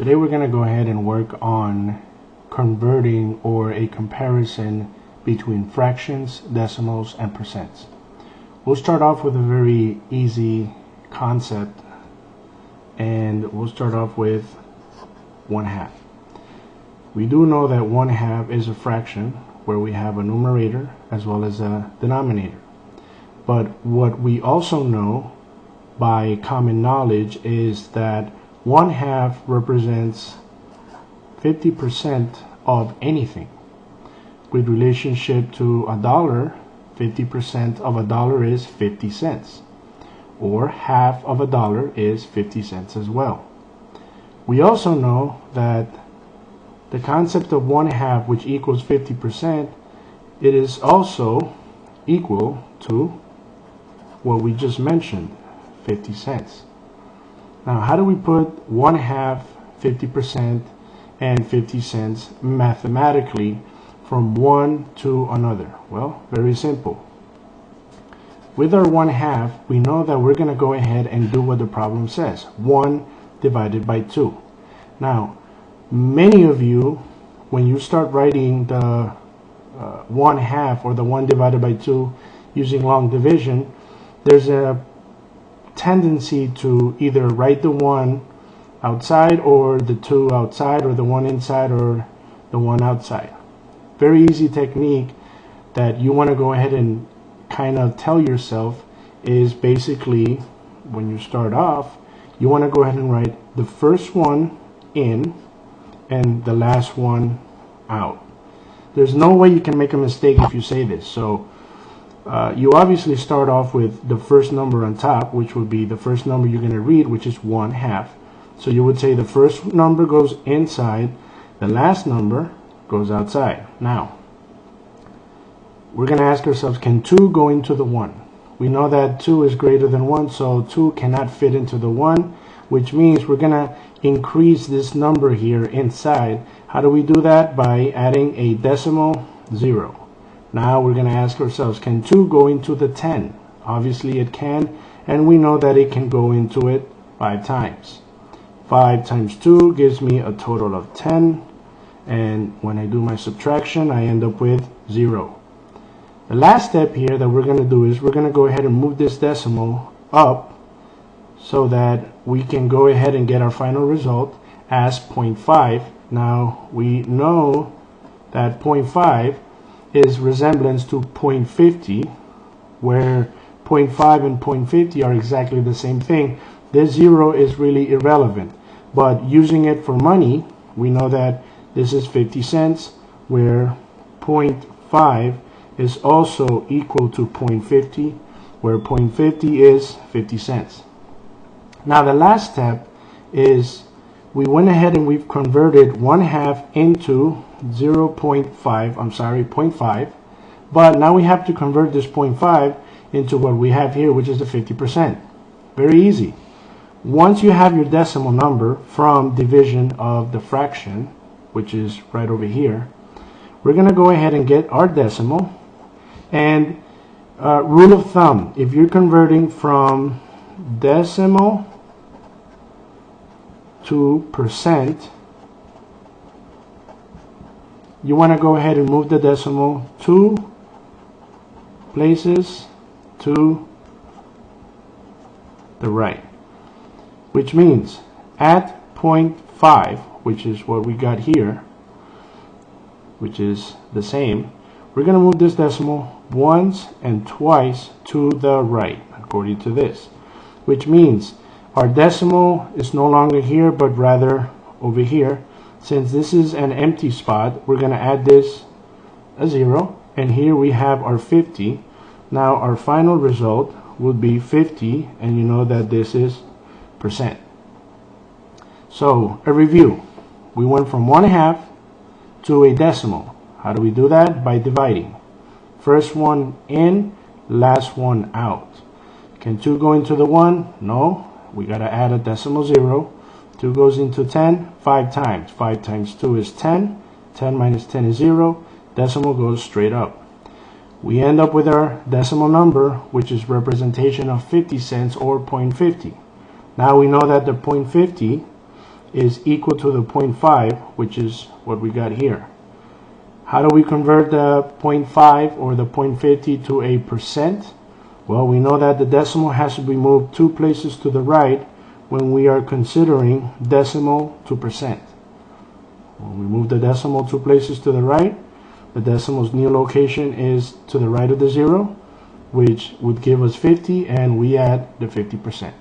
Today we're going to go ahead and work on converting or a comparison between fractions, decimals, and percents. We'll start off with a very easy concept, and we'll start off with 1/2. We do know that 1/2 is a fraction where we have a numerator as well as a denominator. But what we also know by common knowledge is that 1/2 represents 50% of anything. With relationship to a dollar, 50% of a dollar is 50 cents, or half of a dollar is 50 cents as well. We also know that the concept of 1/2, which equals 50%, it is also equal to what we just mentioned, 50 cents. Now, how do we put 1/2, 50%, and 50 cents mathematically from one to another? Well, very simple. With our 1/2, we know that we're going to go ahead and do what the problem says, 1 divided by 2. Now, many of you, when you start writing the 1/2 or the 1 divided by 2 using long division, there's a tendency to either write the 1 outside or the 2 outside, or the 1 inside or the 1 outside. Very easy technique that you want to go ahead and kind of tell yourself is basically, when you start off, you want to go ahead and write the first one in and the last one out. There's no way you can make a mistake if you say this. So you obviously start off with the first number on top, which would be the first number you're going to read, which is 1/2. So you would say the first number goes inside, the last number goes outside. Now, we're going to ask ourselves, can 2 go into the 1? We know that 2 is greater than 1, so 2 cannot fit into the 1, which means we're going to increase this number here inside. How do we do that? By adding a decimal 0. Now we're going to ask ourselves, can 2 go into the 10? Obviously it can, and we know that it can go into it 5 times. 5 times 2 gives me a total of 10, and when I do my subtraction, I end up with 0. The last step here that we're going to do is we're going to go ahead and move this decimal up so that we can go ahead and get our final result as 0.5. Now we know that 0.5 is resemblance to 0.50, where 0.5 and 0.50 are exactly the same thing. This 0 is really irrelevant, but using it for money, we know that this is 50 cents, where 0.5 is also equal to 0.50, where 0.50 is 50 cents. Now the last step is we went ahead and we've converted 1/2 into 0.5, but now we have to convert this 0.5 into what we have here, which is the 50%. Very easy. Once you have your decimal number from division of the fraction, which is right over here, we're going to go ahead and get our decimal. And rule of thumb, if you're converting from decimal to percent, you want to go ahead and move the decimal 2 places to the right, which means at 0.5, which is what we got here, which is the same, we're going to move this decimal once and twice to the right, according to this, which means our decimal is no longer here, but rather over here. Since this is an empty spot, we're going to add this a 0, and here we have our 50. Now our final result would be 50, and you know that this is percent. So a review, we went from 1/2 to a decimal. How do we do that? By dividing. First one in, last one out. Can 2 go into the 1? No, we got to add a decimal 0. 2 goes into 10 5 times. 5 times 2 is 10. 10 minus 10 is 0. Decimal goes straight up. We end up with our decimal number, which is representation of 50 cents or 0.50. Now we know that the 0.50 is equal to the 0.5, which is what we got here. How do we convert the 0.5 or the 0.50 to a percent? Well, we know that the decimal has to be moved 2 places to the right when we are considering decimal to percent. When we move the decimal 2 places to the right, the decimal's new location is to the right of the 0, which would give us 50, and we add the 50%.